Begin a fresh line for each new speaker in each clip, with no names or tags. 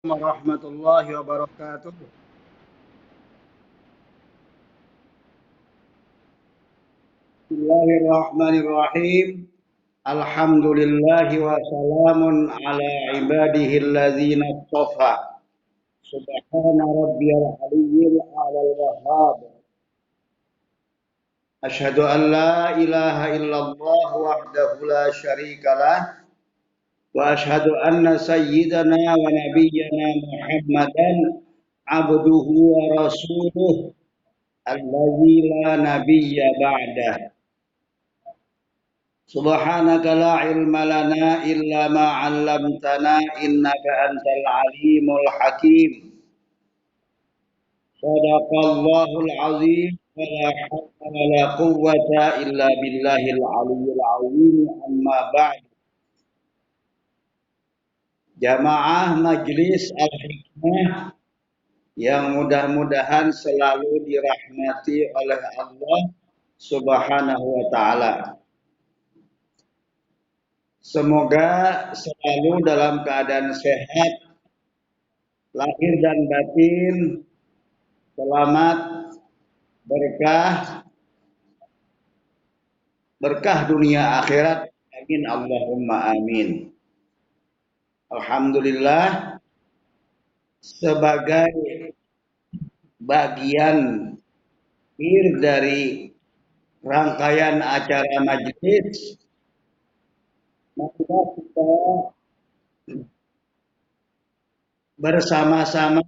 Warahmatullahi wabarakatuh. Bismillahirrahmanirrahim. Alhamdulillahi wa salamun ala ibadihi alladzina istafa. Subhana rabbiyal aliyyil a'lal wahhab. Asyhadu an la ilaha illallah wahdahu la syarikalah wa asyhadu anna sayyidana wa nabiyyana Muhammadan abduhu wa rasuluh alladzi la nabiyya ba'dah. Subhanaka la ilma lana illa ma 'allamtana innaka antal alimul hakim. Shadaqallahul azim wa la hawla wa la quwwata illa billahil aliyyil azim amma ba'd. Jamaah Majlis Al-Hikmah yang mudah-mudahan selalu dirahmati oleh Allah Subhanahu wa taala. Semoga selalu dalam keadaan sehat, lahir dan batin, selamat, berkah, berkah dunia akhirat. Amin Allahumma amin. Alhamdulillah, sebagai bagian akhir dari rangkaian acara majelis, maka kita bersama-sama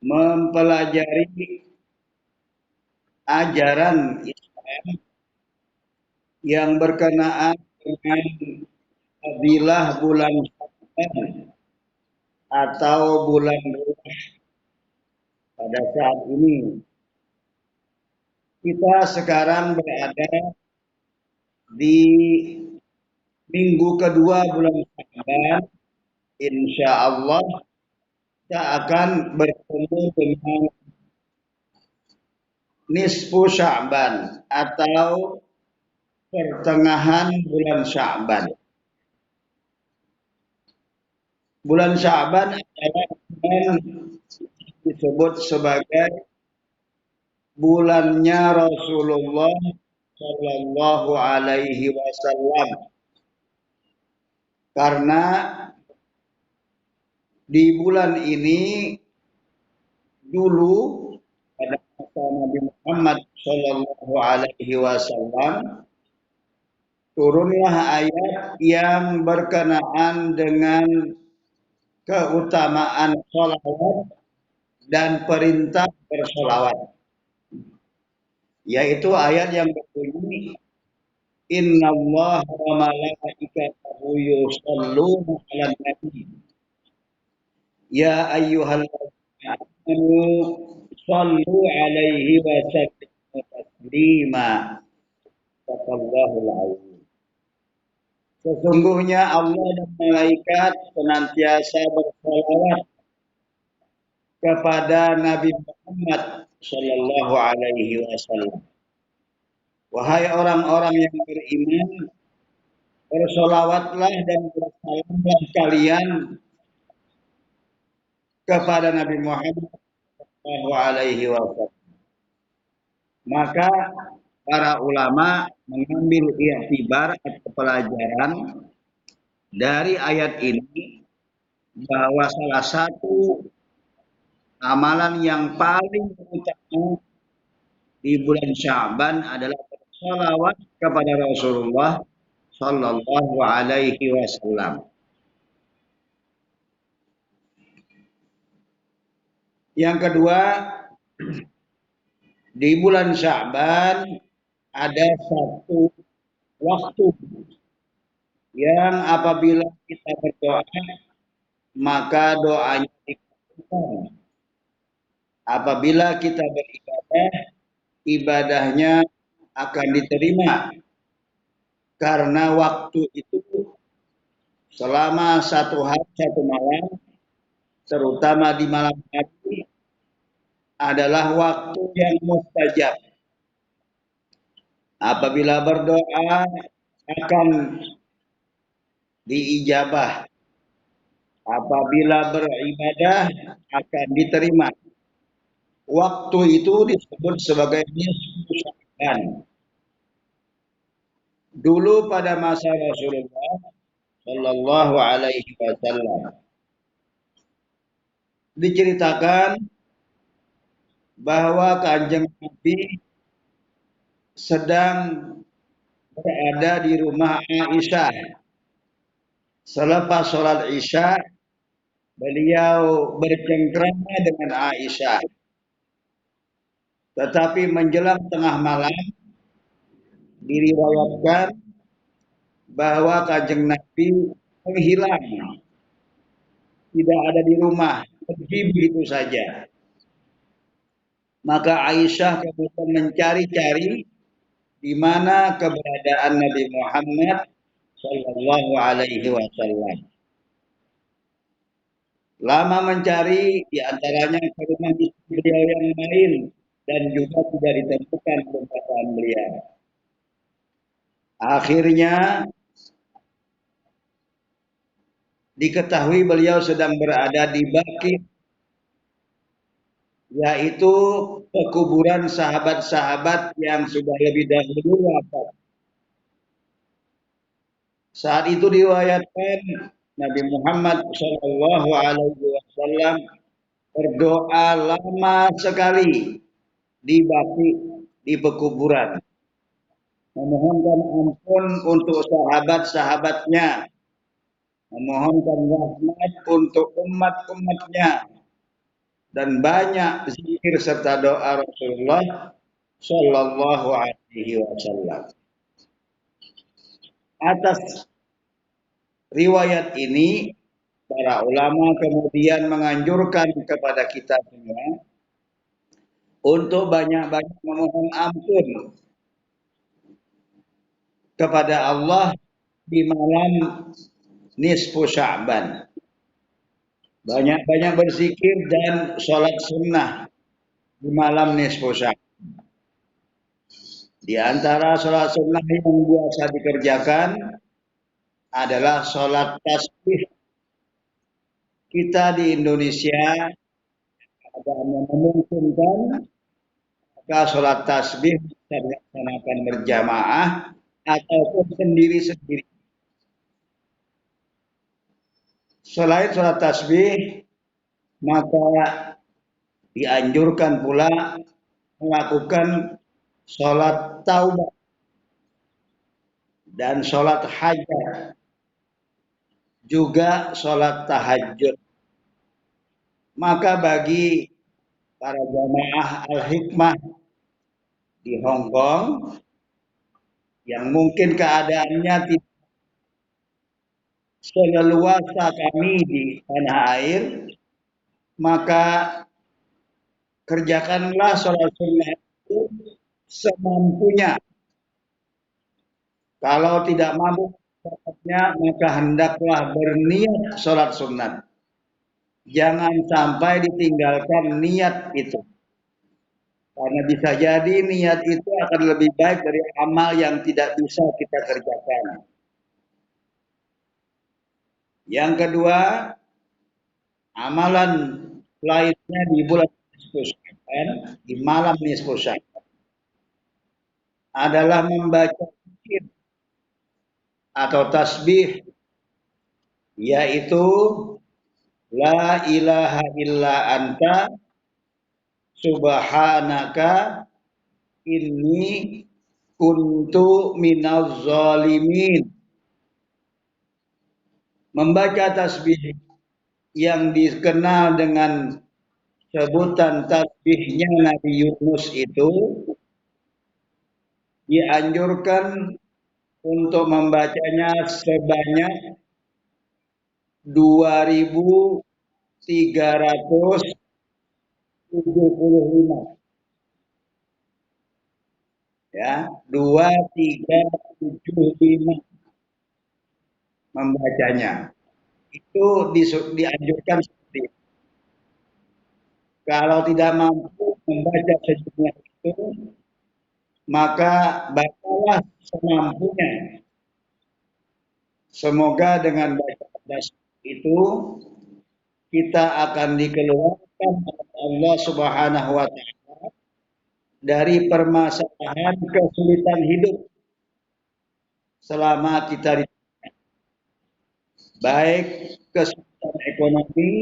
mempelajari ajaran Islam yang berkenaan dengan fadilah bulan Sya'ban atau bulan ruh pada saat ini. Kita sekarang berada di minggu kedua bulan Sya'ban. Insya Allah kita akan bertemu dengan nisfu Sya'ban atau pertengahan bulan Sya'ban. Bulan Sya'ban adalah bulan disebut sebagai bulannya Rasulullah Shallallahu Alaihi Wasallam, karena di bulan ini dulu pada masa Nabi Muhammad Shallallahu Alaihi Wasallam turunlah ayat yang berkenaan dengan keutamaan sholawat dan perintah bersolawat, yaitu ayat yang berbunyi Innallaha wa malaikatahu yusholluna 'alan nabi ya ayyuhalladzina amanu shollu 'alaihi wa sallimu taslima. Shadaqallahul azim. Sesungguhnya Allah dan malaikat senantiasa bersolawat kepada Nabi Muhammad Shallallahu Alaihi Wasallam. Wahai orang-orang yang beriman, bersolawatlah dan bersalamlah kalian kepada Nabi Muhammad Shallallahu Alaihi Wasallam. Maka para ulama mengambil i'tibar atau pelajaran dari ayat ini bahwa salah satu amalan yang paling utama di bulan Sya'ban adalah sholawat kepada Rasulullah Shallallahu Alaihi Wasallam. Yang kedua, di bulan Sya'ban ada satu waktu yang apabila kita berdoa maka doanya dikabulkan. Apabila kita beribadah, ibadahnya akan diterima, karena waktu itu selama satu hari satu malam, terutama di malam hari, adalah waktu yang mustajab. Apabila berdoa akan diijabah. apabila beribadah akan diterima. Waktu itu disebut sebagai nisfu Sya'ban. Dulu pada masa Rasulullah Shallallahu Alaihi Wasallam diceritakan bahwa Kanjeng Nabi sedang berada di rumah Aisyah. Selepas sholat Isya, beliau bercengkrama dengan Aisyah. Tetapi menjelang tengah malam, diriwayatkan bahwa Kanjeng Nabi menghilang, tidak ada di rumah, pergi begitu saja. Maka Aisyah kemudian mencari-cari di mana keberadaan Nabi Muhammad Sallallahu Alaihi Wasallam. Lama mencari, diantaranya ke rumah istri beliau yang lain, dan juga tidak ditemukan keberadaan beliau. Akhirnya diketahui beliau sedang berada di Baqi, yaitu pekuburan sahabat-sahabat yang sudah lebih dahulu wafat. Saat itu diriwayatkan Nabi Muhammad Shallallahu Alaihi Wasallam berdoa lama sekali di Baqi, di pekuburan, memohonkan ampun untuk sahabat-sahabatnya, memohonkan rahmat untuk umat-umatnya, dan banyak zikir serta doa Rasulullah Shallallahu Alaihi Wasallam. Atas riwayat ini, para ulama kemudian menganjurkan kepada kita semua untuk banyak-banyak memohon ampun kepada Allah di malam nisfu Sya'ban. Banyak-banyak berzikir dan sholat sunnah di malam nisfu Sya'ban. Di antara sholat sunnah yang biasa dikerjakan adalah sholat tasbih. Kita di Indonesia ada yang memungkinkan, maka sholat tasbih bisa dilaksanakan berjamaah ataupun sendiri-sendiri. Selain sholat tasbih, maka dianjurkan pula melakukan sholat taubat dan sholat hajat, juga sholat tahajud. Maka bagi para jamaah Al-Hikmah di Hong Kong yang mungkin keadaannya tidak seleluasa kami di tanah air, maka kerjakanlah sholat sunnah itu semampunya. Kalau tidak mampu maka hendaklah berniat sholat sunat. Jangan sampai ditinggalkan niat itu. Karena bisa jadi niat itu akan lebih baik dari amal yang tidak bisa kita kerjakan. Yang kedua, amalan lainnya di bulan nisfu Sya'ban, di malam nisfu Sya'ban, adalah membaca zikir atau tasbih, yaitu la ilaha illa anta subhanaka inni kuntu minaz zalimin. Membaca tasbih yang dikenal dengan sebutan tasbihnya Nabi Yunus itu dianjurkan untuk membacanya sebanyak 2375. Ya, 2375 membacanya. Itu dianjurkan seperti itu. Kalau tidak mampu membaca sejumlah itu, maka bacalah semampunya. Semoga dengan baca tasbih itu kita akan dikeluarkan oleh Allah Subhanahu wa taala dari permasalahan kesulitan hidup selama kita baik kesulitan ekonomi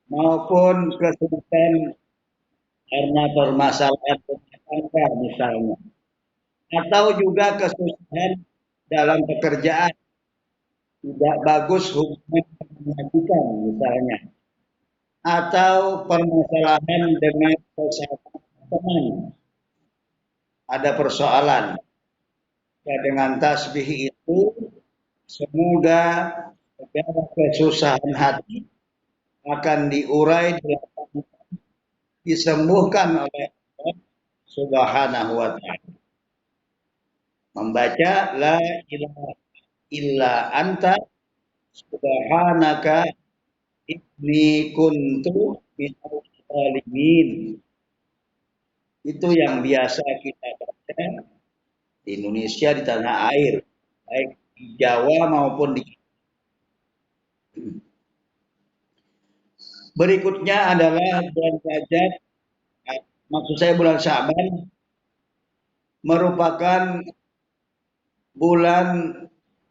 maupun kesulitan karena permasalahan rumah tangga misalnya, atau juga kesulitan dalam pekerjaan, tidak bagus hubungan majikan misalnya, atau permasalahan dengan kesehatan teman, ada persoalan. Ya, dengan tasbih itu semoga segala kesusahan hati akan diurai, disembuhkan oleh Allah Subhanahu wa taala. Membaca la ilaha illa anta subhanaka inni kuntu minadz zalimin. Itu yang biasa kita baca di Indonesia, di tanah air, baik di Jawa maupun di. Berikutnya adalah bulan Rajab, maksud saya bulan Syaban, merupakan bulan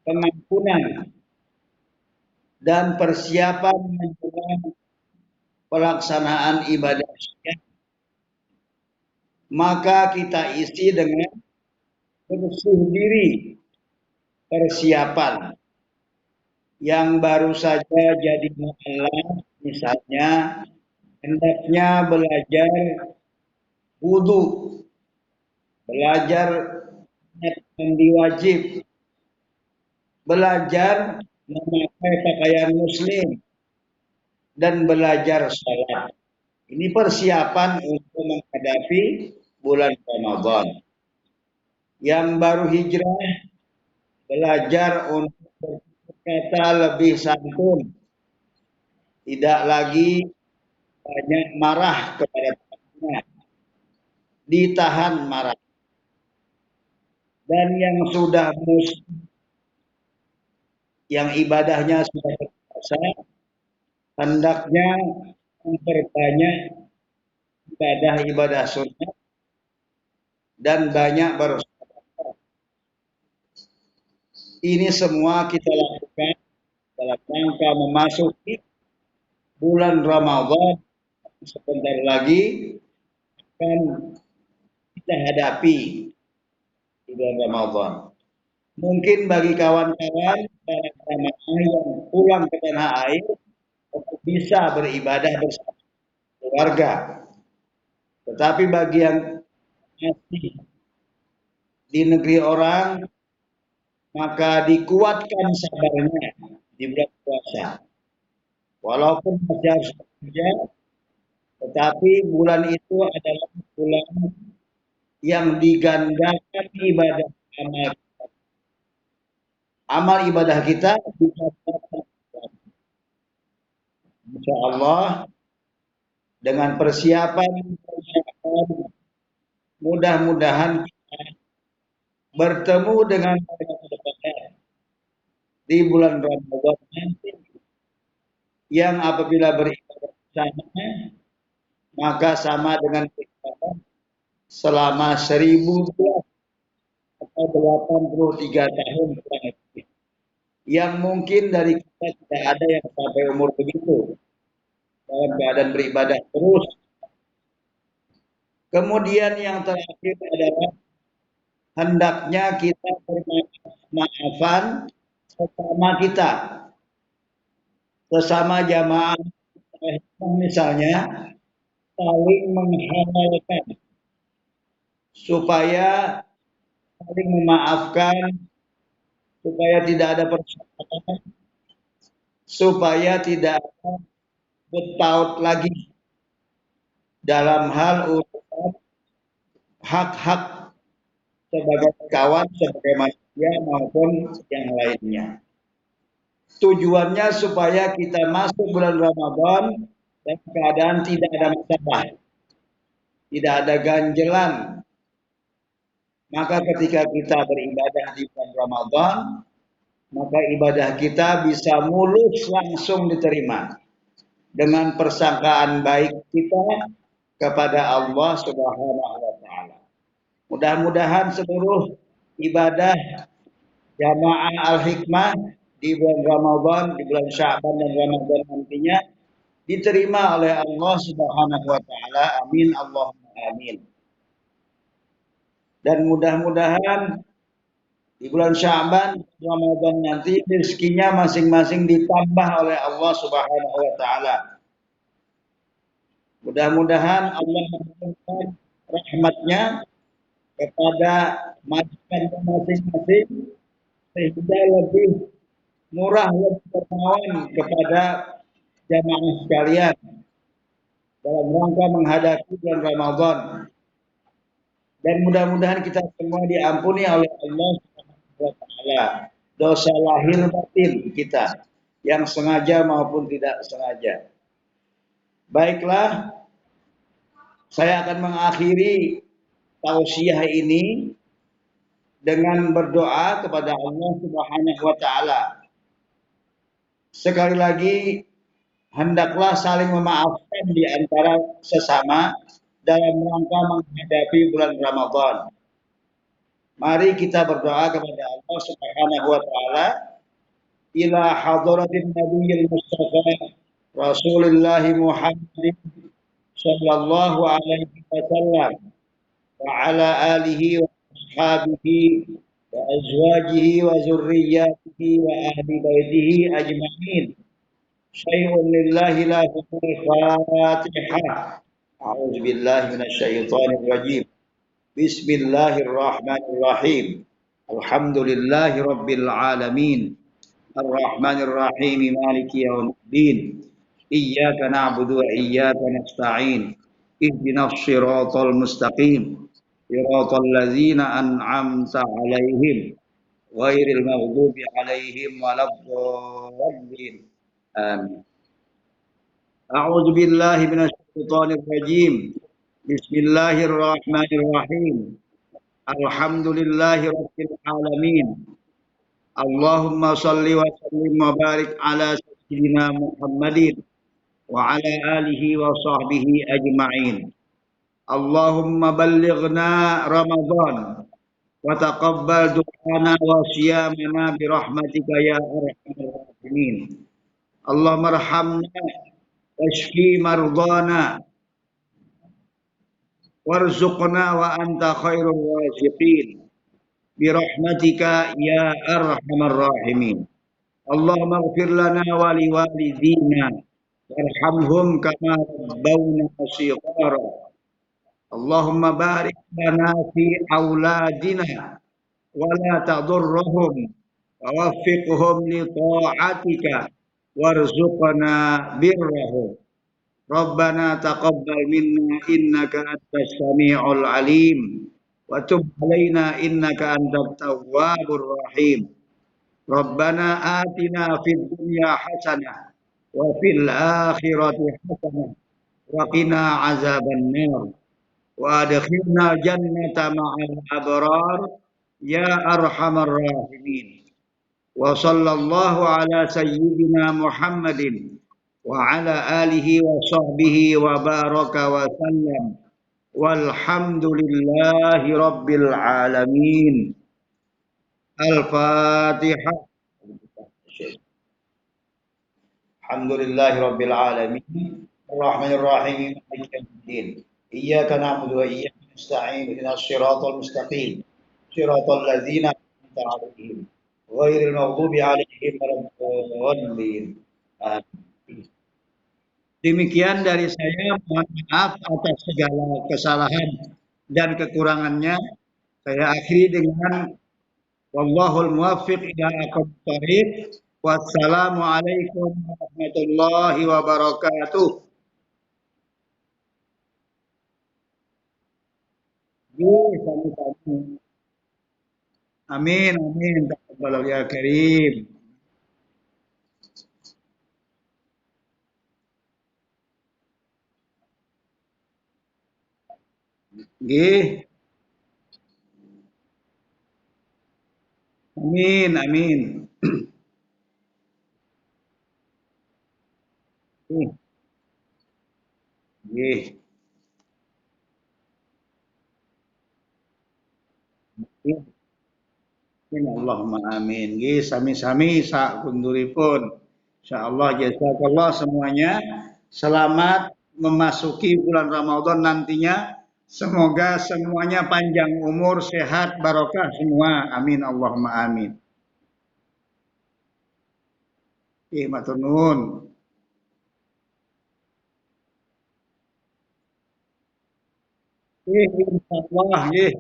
pengampunan dan persiapan menjelang pelaksanaan ibadah syariat. Maka kita isi dengan bersih diri, persiapan yang baru saja jadi mualaf, misalnya hendaknya belajar wudhu, belajar mandi wajib, belajar memakai pakaian muslim, dan belajar sholat. Ini persiapan untuk menghadapi bulan Ramadan. Yang baru hijrah belajar untuk berkata lebih santun, tidak lagi banyak marah kepada temannya, ditahan marah. Dan yang sudah yang ibadahnya sudah terbiasa, hendaknya memperbanyak ibadah sunnah dan banyak bersedekah. Ini semua kita lakukan dalam rangka memasuki bulan Ramadan. Sebentar lagi akan kita hadapi di bulan Ramadan. Mungkin bagi kawan-kawan para jamaah yang pulang ke tanah air untuk bisa beribadah bersama keluarga. Tetapi bagi yang masih di negeri orang, maka dikuatkan sabarnya di bulan puasa. Walaupun masih harus bekerja, tetapi bulan itu adalah bulan yang digandakan ibadah amal. Amal ibadah kita digandakan. Insya Allah dengan persiapan mudah-mudahan kita bertemu dengan di bulan Ramadan nanti, yang apabila beribadah bersama maka sama dengan beribadah selama 1000 bulan atau 83 tahun kurang lebih. Yang mungkin dari kita tidak ada yang sampai umur begitu dalam keadaan beribadah terus. Kemudian yang terakhir adalah hendaknya kita bermaafan sesama kita, sesama jamaah, misalnya saling menghalalkan supaya saling memaafkan, supaya tidak ada persoalan, supaya tidak ada bertaut lagi dalam hal urusan hak-hak sebagai kawan, sebagai manusia maupun yang lainnya. Tujuannya supaya kita masuk bulan Ramadan dan keadaan tidak ada masalah, tidak ada ganjelan. Maka ketika kita beribadah di bulan Ramadan, maka ibadah kita bisa mulus langsung diterima. dengan persangkaan baik kita kepada Allah Subhanahu wa taala. Mudah-mudahan seluruh ibadah jamaah Al-Hikmah di bulan Ramadan, di bulan Sya'ban dan Ramadan nantinya diterima oleh Allah Subhanahu wa taala. Amin Allahumma amin. Dan mudah-mudahan di bulan Sya'ban Ramadan nanti rezekinya masing-masing ditambah oleh Allah Subhanahu wa taala. Mudah-mudahan Allah memberikan rahmatnya kepada majikan masing-masing sehingga lebih murah, lebih dermawan kepada jamaah sekalian dalam rangka menghadapi bulan Ramadan. Dan mudah-mudahan kita semua diampuni oleh Allah Subhanahu wa taala dosa lahir batin kita yang sengaja maupun tidak sengaja. Baiklah, saya akan mengakhiri tausiah ini dengan berdoa kepada Allah Subhanahu wa taala. Sekali lagi, hendaklah saling memaafkan di antara sesama dalam rangka menghadapi bulan Ramadan. Mari kita berdoa kepada Allah Subhanahu wa taala ila hadratin nabiyil mustafa Rasulullah Muhammad sallallahu alaihi wasallam wa ala alihi wa ashabihi wa azwajihi wa zurriyyatihi wa ahli baitihi ajma'in. Syai'un lillahi la Fatihah. A'udzu billahi minasyaitonir rajim. Bismillahirrahmanirrahim. Alhamdulillahi rabbil alamin. Arrahmanir rahim. Maliki yaumiddin. Iyyaka na'budu wa iyyaka nasta'in. Ihdinas shiratal mustaqim. Shiratal ladzina an'amta 'alaihim ghairil maghdubi 'alaihim waladdallin. Amin. A'udzu billahi minasyaitonir rajim. Bismillahirrahmanirrahim. Alhamdulillahi rabbil alamin. Allahumma shalli wa sallim wa barik ala sayyidina Muhammadin wa ala alihi wa sahbihi ajma'in. Allahumma ballighna Ramadan wa taqabbal du'ana wa siyamana bi rahmatika ya arhamar rahimin. Allahumma arhamna washfi mardana warzuqna wa anta khairul raziqin bi rahmatika ya arhamar rahimin. Allahumma ighfir lana wa li walidina warhamhum kama rabbawna shighara. Allahumma barik lana fi auladina wa la tadurruhum wa waffiqhum li ta'atika warzuqna birrahum. Rabbana taqabbal minna innaka antas samiul alim wa tub alaina innaka antat tawwabur rahim. Rabbana atina fid dunya hasanah wa fil akhirati hasanah wa qina azabannar wa adkhilna jannata ma'al abrar ya arhamar rahimin. Wa sallallahu ala sayyidina Muhammadin wa ala alihi wa sahbihi wa baraka wa sallam walhamdulillahi rabbil alamin. Al-Fatihah. Alhamdulillahi rabbil alamin. Ar-Rahmanir Rahim. Maliki yaumiddin. Iyyaka na'budu wa iyyaka nasta'in. Ihdinas shiratal mustaqim. Shiratal ladzina an'amta 'alaihim ghairil maghdubi 'alaihim waladdallin. Amin. Demikian dari saya, mohon maaf atas segala kesalahan dan kekurangannya. Saya akhiri dengan wallahul muwaffiq ila aqwamit thoriq. Wassalamualaikum warahmatullahi wabarakatuh. Sama-sama. Amin, amin. Taqabbal ya karim. Nggih. Amin, amin. Nggih, Allahumma amin. Nggih, sami-sami sakunduripun. Insyaallah jazakallah semuanya. Selamat memasuki bulan Ramadan nantinya. Semoga semuanya panjang umur, sehat, barokah semua. Amin Allahumma amin. Matur nuwun. Insyaallah nggih.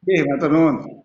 Nggih, matur nuwun.